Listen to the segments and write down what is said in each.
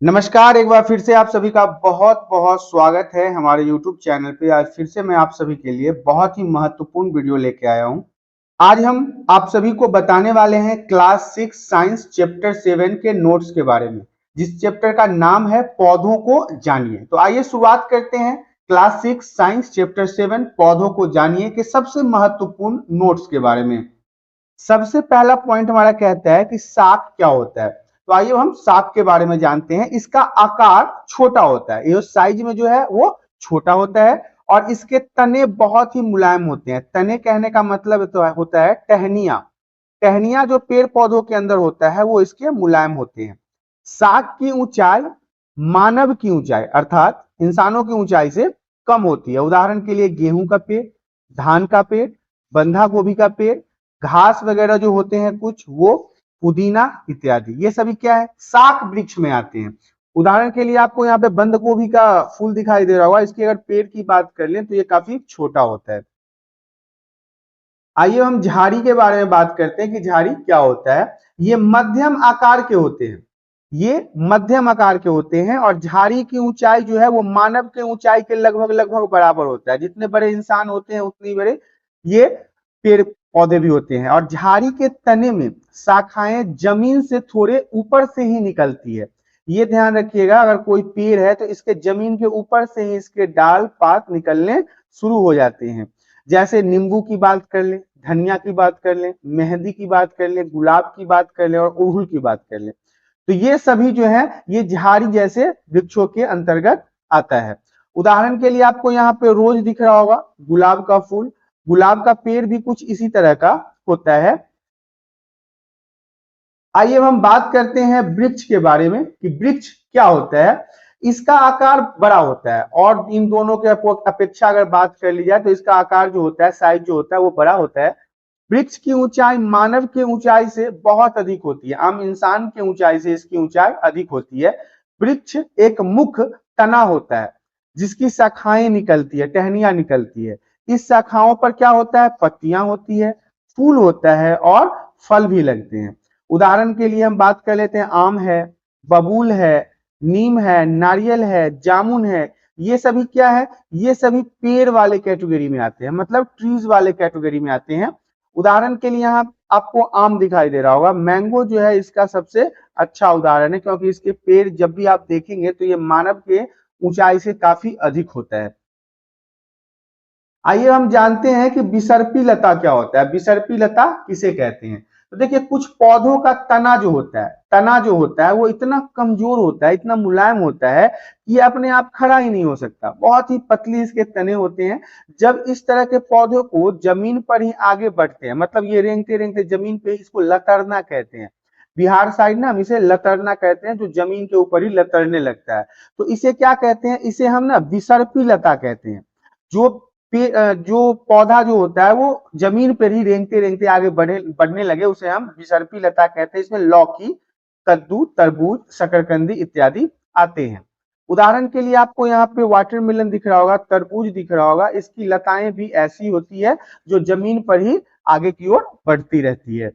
नमस्कार, एक बार फिर से आप सभी का बहुत बहुत स्वागत है हमारे YouTube चैनल पे। आज फिर से मैं आप सभी के लिए बहुत ही महत्वपूर्ण वीडियो लेके आया हूँ। आज हम आप सभी को बताने वाले हैं क्लास 6 साइंस चैप्टर 7 के नोट्स के बारे में, जिस चैप्टर का नाम है पौधों को जानिए। तो आइए शुरुआत करते हैं क्लास 6 साइंस चैप्टर 7 पौधों को जानिए के सबसे महत्वपूर्ण नोट्स के बारे में। सबसे पहला पॉइंट हमारा कहता है कि शाक क्या होता है। तो आइए हम शाक के बारे में जानते हैं। इसका आकार छोटा होता है, ये साइज में जो है वो छोटा होता है और इसके तने बहुत ही मुलायम होते हैं। तने कहने का मतलब तो होता है टहनिया। टहनिया जो पेड़ पौधों के अंदर होता है वो इसके मुलायम होते हैं। शाक की ऊंचाई मानव की ऊंचाई अर्थात इंसानों की ऊंचाई से कम होती है। उदाहरण के लिए गेहूं का पेड़, धान का पेड़, बंधा गोभी का पेड़, घास वगैरह जो होते हैं कुछ, वो पुदीना इत्यादि, ये सभी क्या है, शाक वृक्ष में आते हैं। उदाहरण के लिए आपको यहाँ पे बंद गोभी का फूल दिखाई दे रहा होगा, इसकी अगर पेड़ की बात कर लें तो ये काफी छोटा होता है। आइए हम झाड़ी के बारे में बात करते हैं कि झाड़ी क्या होता है। ये मध्यम आकार के होते हैं, ये मध्यम आकार के होते हैं और झाड़ी की ऊंचाई जो है वो मानव के ऊंचाई के लगभग लगभग बराबर होता है। जितने बड़े इंसान होते हैं उतनी बड़े ये पेड़ पौधे भी होते हैं। और झाड़ी के तने में शाखाएं जमीन से थोड़े ऊपर से ही निकलती है। ये ध्यान रखिएगा, अगर कोई पेड़ है तो इसके जमीन के ऊपर से ही इसके डाल पात निकलने शुरू हो जाते हैं। जैसे नींबू की बात कर ले, धनिया की बात कर ले, मेहंदी की बात कर ले, गुलाब की बात कर ले और अड़हुल की बात कर ले, तो ये सभी जो है ये झाड़ी जैसे वृक्षों के अंतर्गत आता है। उदाहरण के लिए आपको यहाँ पे रोज दिख रहा होगा, गुलाब का फूल। गुलाब का पेड़ भी कुछ इसी तरह का होता है। आइए हम बात करते हैं वृक्ष के बारे में कि वृक्ष क्या होता है। इसका आकार बड़ा होता है और इन दोनों के अपेक्षा अगर बात कर ली जाए तो इसका आकार जो होता है, साइज जो होता है वो बड़ा होता है। वृक्ष की ऊंचाई मानव के ऊंचाई से बहुत अधिक होती है, आम इंसान के ऊंचाई से इसकी ऊंचाई अधिक होती है। वृक्ष एक मुख्य तना होता है जिसकी शाखाएं निकलती है, टहनियां निकलती है। इस शाखाओं पर क्या होता है, पत्तियां होती है, फूल होता है और फल भी लगते हैं। उदाहरण के लिए हम बात कर लेते हैं, आम है, बबूल है, नीम है, नारियल है, जामुन है। ये सभी क्या है, ये सभी पेड़ वाले कैटेगरी में आते हैं, मतलब ट्रीज वाले कैटेगरी में आते हैं। उदाहरण के लिए यहाँ आपको आम दिखाई दे रहा होगा, मैंगो जो है इसका सबसे अच्छा उदाहरण है, क्योंकि इसके पेड़ जब भी आप देखेंगे तो ये मानव के ऊंचाई से काफी अधिक होता है। आइए हम जानते हैं कि बिसर्पी लता क्या होता है। बिसर्पी लता किसे कहते हैं। तो देखिए, कुछ पौधों का तना जो होता है, तना जो होता है वो इतना कमजोर होता है, इतना मुलायम होता है कि ये अपने आप खड़ा ही नहीं हो सकता। बहुत ही पतली इसके तने होते हैं। जब इस तरह के पौधों को जमीन पर ही आगे बढ़ते हैं, मतलब ये रेंगते रेंगते जमीन पे, इसको लतरना कहते हैं। बिहार साइड ना हम इसे लतरना कहते हैं, जो जमीन के ऊपर ही लतरने लगता है। तो इसे क्या कहते हैं, इसे हम ना बिसर्पी लता कहते हैं। जो जो पौधा जो होता है वो जमीन पर ही रेंगते रेंगते आगे बढ़ने लगे, उसे हम बिसर्पी लता कहते हैं। इसमें लौकी, कद्दू, तरबूज, शकरकंदी इत्यादि आते हैं। उदाहरण के लिए आपको यहाँ पे वाटरमेलन दिख रहा होगा, तरबूज दिख रहा होगा। इसकी लताएं भी ऐसी होती है जो जमीन पर ही आगे की ओर बढ़ती रहती है।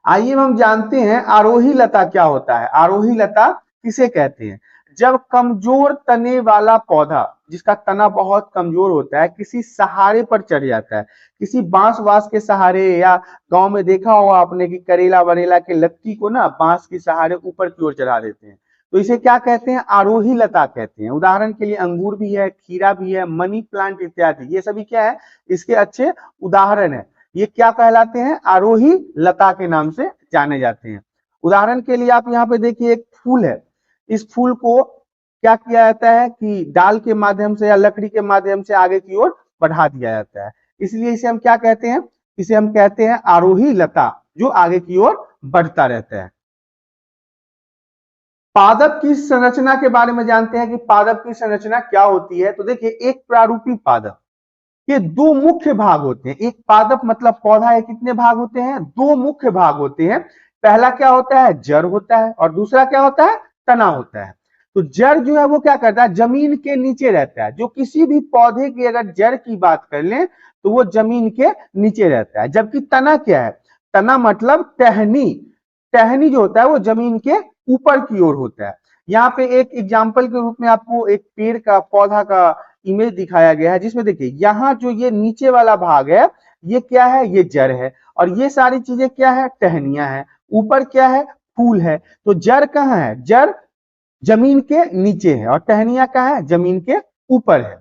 आइए हम जानते हैं आरोही लता क्या होता है। आरोही लता किसे कहते हैं। जब कमजोर तने वाला पौधा, जिसका तना बहुत कमजोर होता है, किसी सहारे पर चढ़ जाता है, किसी बांस वास के सहारे, या गांव में देखा होगा आपने कि करेला वरेला के लत्ती को ना बांस के सहारे ऊपर की ओर चढ़ा देते हैं, तो इसे क्या कहते हैं, आरोही लता कहते हैं। उदाहरण के लिए अंगूर भी है, खीरा भी है, मनी प्लांट इत्यादि, ये सभी क्या है, इसके अच्छे उदाहरण है। ये क्या कहलाते हैं, आरोही लता के नाम से जाने जाते हैं। उदाहरण के लिए आप यहाँ पे देखिए, एक फूल है। इस फूल को क्या किया जाता है कि डाल के माध्यम से या लकड़ी के माध्यम से आगे की ओर बढ़ा दिया जाता है, इसलिए इसे हम क्या कहते हैं, इसे हम कहते हैं आरोही लता, जो आगे की ओर बढ़ता रहता है। पादप की संरचना के बारे में जानते हैं कि पादप की संरचना क्या होती है। तो देखिए, एक प्रारूपी पादप के दो मुख्य भाग होते हैं। एक पादप मतलब पौधा है, कितने भाग होते हैं, दो मुख्य भाग होते हैं। पहला क्या होता है, जड़ होता है, और दूसरा क्या होता है, तना होता है। तो जड़ जो है वो क्या करता है, जमीन के नीचे रहता है। जो किसी भी पौधे की अगर जड़ की बात कर लें तो वो जमीन के नीचे रहता है। जबकि तना क्या है, तना मतलब टहनी। टहनी जो होता है वो जमीन के ऊपर की ओर होता है। यहाँ पे एक एग्जाम्पल के रूप में आपको एक पेड़ का पौधा का इमेज दिखाया गया है, जिसमें देखिए यहाँ जो ये नीचे वाला भाग है ये क्या है, ये जड़ है, और ये सारी चीजें क्या है, टहनियां है। ऊपर क्या है, फूल है। तो जड़ कहाँ है, जड़ जमीन के नीचे है और टहनियां कहाँ है, जमीन के ऊपर है।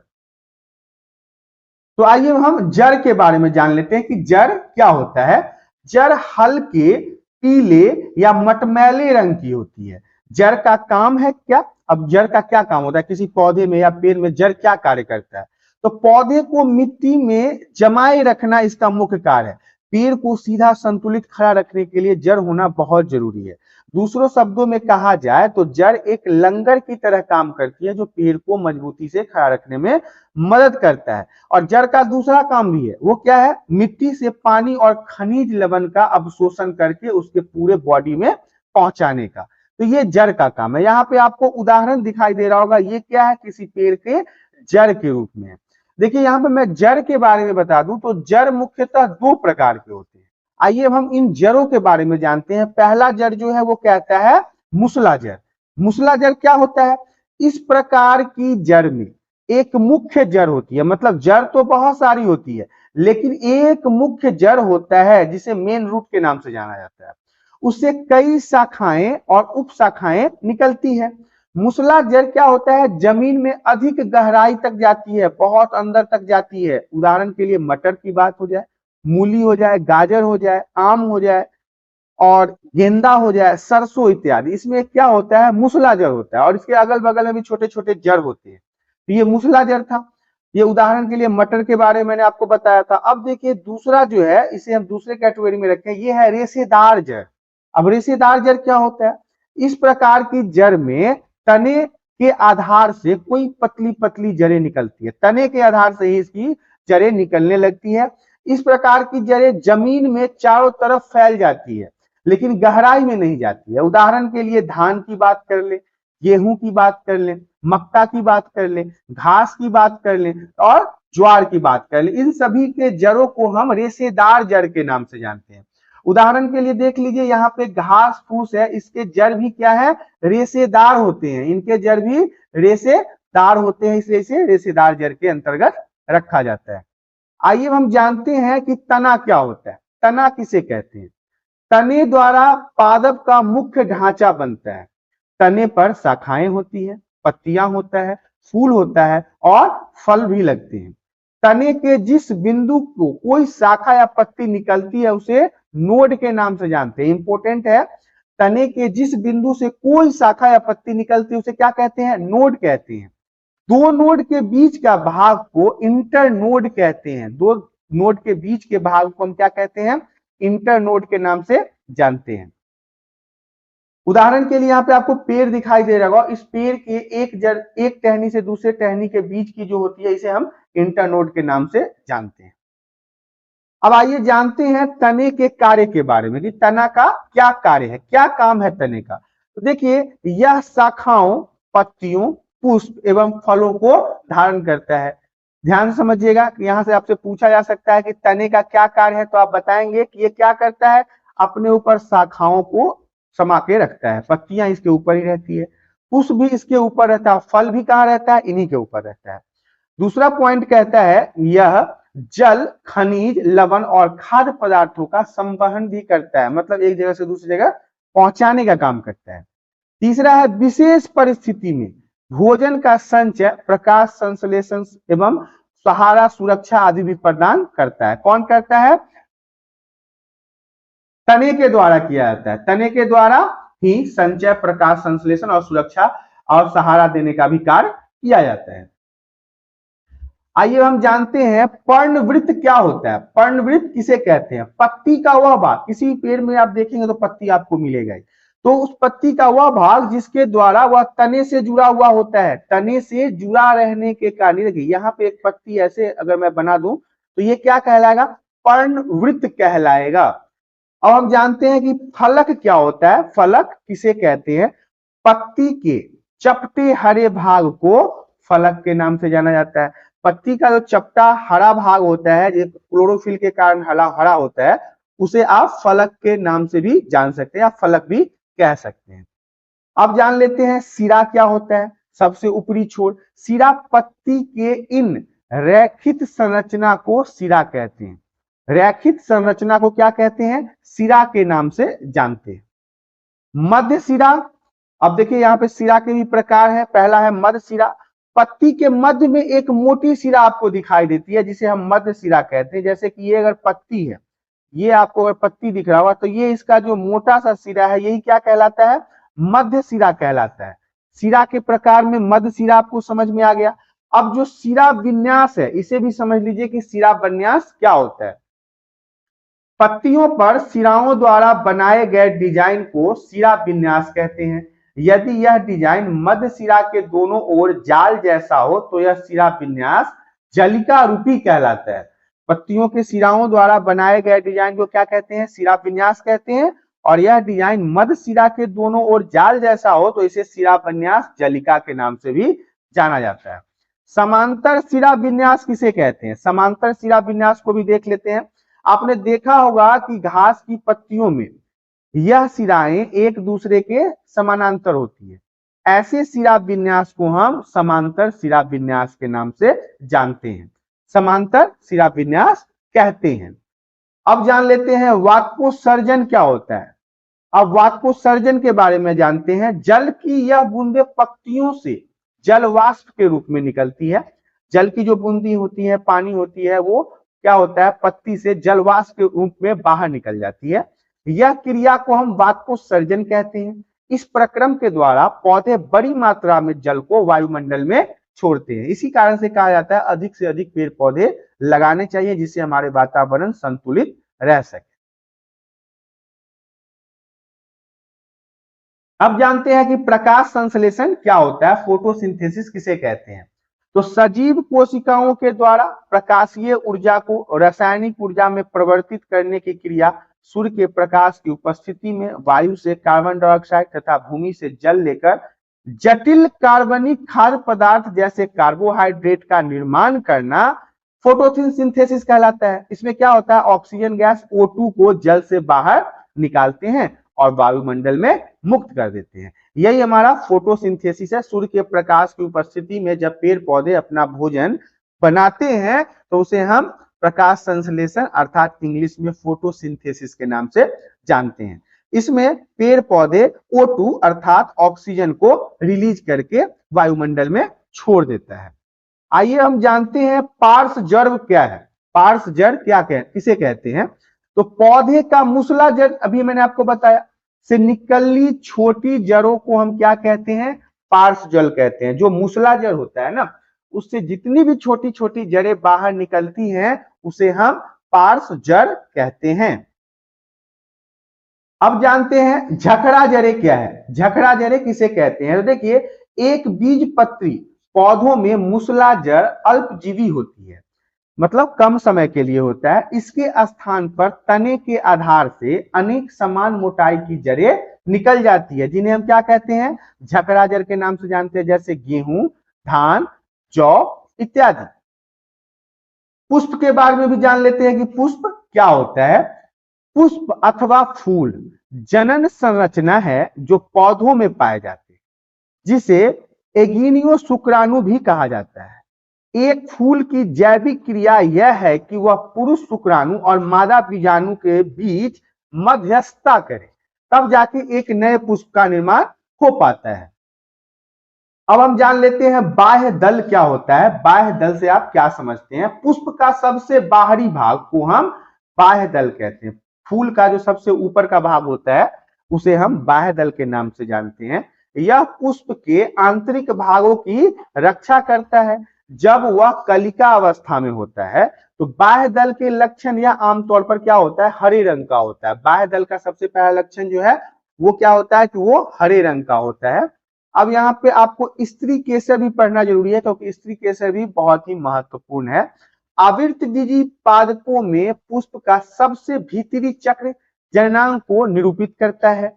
तो आइए हम जड़ के बारे में जान लेते हैं कि जड़ क्या होता है। जड़ हल्के पीले या मटमैले रंग की होती है। जड़ का काम है क्या, अब जड़ का क्या काम होता है किसी पौधे में या पेड़ में, जड़ क्या कार्य करता है। तो पौधे को मिट्टी में जमाए रखना इसका मुख्य कार्य है। पेड़ को सीधा संतुलित खड़ा रखने के लिए जड़ होना बहुत जरूरी है। दूसरों शब्दों में कहा जाए तो जड़ एक लंगर की तरह काम करती है, जो पेड़ को मजबूती से खड़ा रखने में मदद करता है। और जड़ का दूसरा काम भी है, वो क्या है, मिट्टी से पानी और खनिज लवण का अवशोषण करके उसके पूरे बॉडी में पहुंचाने का। तो ये जड़ का काम है। यहाँ पे आपको उदाहरण दिखाई दे रहा होगा, ये क्या है, किसी पेड़ के जड़ के रूप में। देखिए यहाँ पे मैं जड़ के बारे में बता दूं तो जड़ मुख्यतः दो प्रकार के होते हैं। आइए अब हम इन जड़ों के बारे में जानते हैं। पहला जड़ जो है वो कहता है मूसला जड़। मूसला जड़ क्या होता है, इस प्रकार की जड़ में एक मुख्य जड़ होती है, मतलब जड़ तो बहुत सारी होती है लेकिन एक मुख्य जड़ होता है जिसे मेन रूट के नाम से जाना जाता है। उससे कई शाखाएं और उप शाखाएं निकलती है। मूसला जड़ क्या होता है, जमीन में अधिक गहराई तक जाती है, बहुत अंदर तक जाती है। उदाहरण के लिए मटर की बात हो जाए, मूली हो जाए, गाजर हो जाए, आम हो जाए और गेंदा हो जाए, सरसों इत्यादि, इसमें क्या होता है, मूसला जड़ होता है। और इसके अगल बगल में भी छोटे छोटे जड़ होते हैं। तो ये मूसला जड़ था। ये उदाहरण के लिए मटर के बारे में मैंने आपको बताया था। अब देखिए दूसरा जो है, इसे हम दूसरे कैटेगरी में रखें, ये है रेशेदार जड़। अब रेशेदार जड़ क्या होता है, इस प्रकार की जड़ में तने के आधार से कोई पतली पतली जड़ें निकलती है। तने के आधार से ही इसकी जड़ें निकलने लगती है। इस प्रकार की जड़ें जमीन में चारों तरफ फैल जाती है लेकिन गहराई में नहीं जाती है। उदाहरण के लिए धान की बात कर ले, गेहूं की बात कर ले, मक्का की बात कर ले, घास की बात कर ले और ज्वार की बात कर ले, इन सभी के जड़ों को हम रेशेदार जड़ के नाम से जानते हैं। उदाहरण के लिए देख लीजिए यहाँ पे घास फूस है, इसके जड़ भी क्या है, रेशेदार होते हैं। इनके जड़ भी रेशेदार होते हैं, इसलिए इसे रेशेदार जड़ के अंतर्गत रखा जाता है। आइए हम जानते हैं कि तना क्या होता है। तना किसे कहते हैं, तने द्वारा पादप का मुख्य ढांचा बनता है। तने पर शाखाएं होती है, पत्तियां होता है, फूल होता है और फल भी लगते हैं। तने के जिस बिंदु को कोई शाखा या पत्ती निकलती है उसे नोड के नाम से जानते हैं। इंपॉर्टेंट है, तने के जिस बिंदु से कोई शाखा या पत्ती निकलती है उसे क्या कहते हैं, नोड कहते हैं। दो नोड के बीच का भाग को इंटर नोड कहते हैं। दो नोड के बीच के भाग को हम क्या कहते हैं, इंटर नोड के नाम से जानते हैं। उदाहरण के लिए यहाँ पे आपको पेड़ दिखाई दे रहा होगा, इस पेड़ के एक टहनी से दूसरे टहनी के बीच की जो होती है इसे हम इंटरनोड के नाम से जानते हैं। अब आइए जानते हैं तने के कार्य के बारे में कि तना का क्या कार्य है, क्या काम है तने का। तो देखिए यह शाखाओं, पत्तियों, पुष्प एवं फलों को धारण करता है। ध्यान समझिएगा कि यहाँ से आपसे पूछा जा सकता है कि तने का क्या कार्य है, तो आप बताएंगे कि ये क्या करता है, अपने ऊपर शाखाओं को समा के रखता है। पत्तियां इसके ऊपर ही रहती है, पुष्प भी इसके ऊपर रहता है, फल भी कहाँ रहता है, इन्हीं के ऊपर रहता है। दूसरा पॉइंट कहता है यह जल, खनिज, लवण और खाद्य पदार्थों का संवहन भी करता है, मतलब एक जगह से दूसरी जगह पहुंचाने का काम करता है। तीसरा है विशेष परिस्थिति में भोजन का संचय, प्रकाश संश्लेषण एवं सहारा, सुरक्षा आदि भी प्रदान करता है। कौन करता है, तने के द्वारा किया जाता है। तने के द्वारा ही संचय, प्रकाश संश्लेषण और सुरक्षा और सहारा देने का भी कार्य किया जाता है। आइए हम जानते हैं पर्णवृत्त क्या होता है। पर्णवृत्त किसे कहते हैं, पत्ती का वह भाग, किसी पेड़ में आप देखेंगे तो पत्ती आपको मिलेगा ही, तो उस पत्ती का वह भाग जिसके द्वारा वह तने से जुड़ा हुआ होता है। तने से जुड़ा रहने के कारण, देखिए यहाँ पे एक पत्ती ऐसे अगर मैं बना दूं तो ये क्या कहलाएगा, पर्णवृत्त कहलाएगा। अब हम जानते हैं कि फलक क्या होता है। फलक किसे कहते हैं, पत्ती के चपटे हरे भाग को फलक के नाम से जाना जाता है। पत्ती का जो चपटा हरा भाग होता है, जो क्लोरोफिल के कारण हरा हरा होता है, उसे आप फलक के नाम से भी जान सकते हैं, आप फलक भी कह सकते हैं। अब जान लेते हैं सिरा क्या होता है। सबसे ऊपरी छोर सिरा पत्ती के इन रैखित संरचना को सिरा कहते हैं। रैखित संरचना को क्या कहते हैं? सिरा के नाम से जानते हैं। मध्य सिरा, अब देखिए यहाँ पे सिरा के भी प्रकार है। पहला है मध्य सिरा, पत्ती के मध्य में एक मोटी सिरा आपको दिखाई देती है जिसे हम मध्य सिरा कहते हैं। जैसे कि ये अगर पत्ती है, ये आपको अगर पत्ती दिख रहा होगा तो ये इसका जो मोटा सा सिरा है यही क्या कहलाता है? मध्य सिरा कहलाता है। सिरा के प्रकार में मध्य सिरा आपको समझ में आ गया। अब जो सिरा विन्यास है इसे भी समझ लीजिए कि सिरा विन्यास क्या होता है। पत्तियों पर सिराओं द्वारा बनाए गए डिजाइन को सिरा विन्यास कहते हैं। यदि यह डिजाइन मध्य सिरा के दोनों ओर जाल जैसा हो तो यह सिरा विन्यास जलिका रूपी कहलाता है। पत्तियों के सिराओं द्वारा बनाए गए डिजाइन को क्या कहते हैं? सिरा विन्यास कहते हैं। और यह डिजाइन मध्य सिरा के दोनों ओर जाल जैसा हो तो इसे सिरा विन्यास जलिका के नाम से भी जाना जाता है। समांतर सिरा विन्यास किसे कहते हैं? समांतर सिरा विन्यास को भी देख लेते हैं। आपने देखा होगा कि घास की पत्तियों में यह सिराएं एक दूसरे के समानांतर होती है। ऐसे सिरा विन्यास को हम समांतर सिरा विन्यास के नाम से जानते हैं, समांतर सिरा विन्यास कहते हैं। अब जान लेते हैं वाष्पोत्सर्जन क्या होता है। अब वाष्पोत्सर्जन के बारे में जानते हैं। जल की यह बूंदे पत्तियों से जल वाष्प के रूप में निकलती है। जल की जो बूंदी होती है, पानी होती है, वो क्या होता है? पत्ती से जल वाष्प के रूप में बाहर निकल जाती है। यह क्रिया को हम वाष्पोत्सर्जन कहते हैं। इस प्रक्रम के द्वारा पौधे बड़ी मात्रा में जल को वायुमंडल में छोड़ते हैं। इसी कारण से कहा जाता है अधिक से अधिक पेड़ पौधे लगाने चाहिए जिससे हमारे वातावरण संतुलित रह सके। अब जानते हैं कि प्रकाश संश्लेषण क्या होता है, फोटोसिंथेसिस किसे कहते हैं। तो सजीव कोशिकाओं के द्वारा प्रकाशीय ऊर्जा को रासायनिक ऊर्जा में परिवर्तित करने की क्रिया सूर्य के प्रकाश की उपस्थिति में वायु से कार्बन डाइऑक्साइड तथा भूमि से जल लेकर जटिल कार्बनिक खाद्य पदार्थ जैसे कार्बोहाइड्रेट का निर्माण करना फोटोसिंथेसिस कहलाता है। इसमें क्या होता है? ऑक्सीजन गैस O2 को जल से बाहर निकालते हैं और वायुमंडल में मुक्त कर देते हैं। यही हमारा फोटोसिंथेसिस है। सूर्य के प्रकाश की उपस्थिति में जब पेड़ पौधे अपना भोजन बनाते हैं तो उसे हम प्रकाश संश्लेषण अर्थात इंग्लिश में फोटोसिंथेसिस के नाम से जानते हैं। इसमें पेड़ पौधे O2 अर्थात ऑक्सीजन को रिलीज करके वायुमंडल में छोड़ देता है। आइए हम जानते हैं पार्श्वजड़ क्या है। पार्श्वजड़ किसे कहते हैं? तो पौधे का मुसला जड़, अभी मैंने आपको बताया, से निकली छोटी जड़ों को हम क्या कहते हैं? पार्श्वजड़ कहते हैं। जो मुसला जड़ होता है ना, उससे जितनी भी छोटी छोटी जड़ें बाहर निकलती हैं उसे हम पार्श्वजड़ कहते हैं। अब जानते हैं झखरा जड़ें क्या है। झखरा जड़ें किसे कहते हैं? तो देखिए, एक बीजपत्री पौधों में मुसला जड़ अल्पजीवी होती है, मतलब कम समय के लिए होता है। इसके स्थान पर तने के आधार से अनेक समान मोटाई की जड़ें निकल जाती है जिन्हें हम क्या कहते हैं? झकड़ा जड़ के नाम से जानते हैं, जैसे गेहूं, धान, जौ इत्यादि। पुष्प के बारे में भी जान लेते हैं कि पुष्प क्या होता है। पुष्प अथवा फूल जनन संरचना है जो पौधों में पाए जाते हैं, जिसे एगिनियो शुक्राणु भी कहा जाता है। एक फूल की जैविक क्रिया यह है कि वह पुरुष शुक्राणु और मादा बीजाणु के बीच मध्यस्थता करे, तब जाके एक नए पुष्प का निर्माण हो पाता है। अब हम जान लेते हैं बाह्य दल क्या होता है। बाह्य दल से आप क्या समझते हैं? पुष्प का सबसे बाहरी भाग को हम बाह्य दल कहते हैं। फूल का जो सबसे ऊपर का भाग होता है उसे हम बाह्य दल के नाम से जानते हैं। यह पुष्प के आंतरिक भागों की रक्षा करता है। जब वह कलिका अवस्था में होता है तो बाह्य दल के लक्षण यह आमतौर पर क्या होता है? हरे रंग का होता है। बाह्य दल का सबसे पहला लक्षण जो है वो क्या होता है? कि वो हरे रंग का होता है। अब यहाँ पे आपको स्त्री केसर भी पढ़ना जरूरी है क्योंकि स्त्री केसर भी बहुत ही महत्वपूर्ण है। आवृतबीजी पादपों में पुष्प का सबसे भीतरी चक्र जननांग को निरूपित करता है,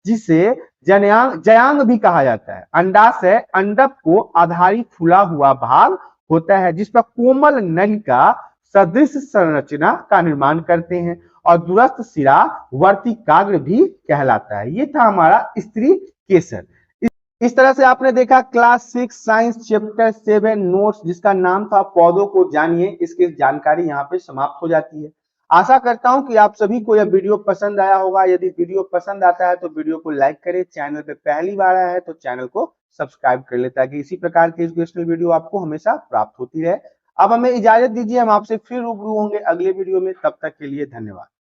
जिसे जयांग भी कहा जाता है। अंडाशय अंडक को आधारित फूला हुआ भाग होता है जिस पर कोमल नलिका सदृश संरचना का निर्माण करते हैं और दूरस्थ सिरा वर्तिकाग्र भी कहलाता है। ये था हमारा स्त्री केसर। इस तरह से आपने देखा क्लास 6 साइंस चैप्टर 7 नोट्स जिसका नाम था पौधों को जानिए, इसकी जानकारी यहाँ पे समाप्त हो जाती है। आशा करता हूं कि आप सभी को यह वीडियो पसंद आया होगा। यदि वीडियो पसंद आता है तो वीडियो को लाइक करें, चैनल पे पहली बार आया है तो चैनल को सब्सक्राइब कर ले ताकि इसी प्रकार की एजुकेशनल वीडियो आपको हमेशा प्राप्त होती रहे। अब हमें इजाजत दीजिए, हम आपसे फिर रूबरू होंगे अगले वीडियो में। तब तक के लिए धन्यवाद।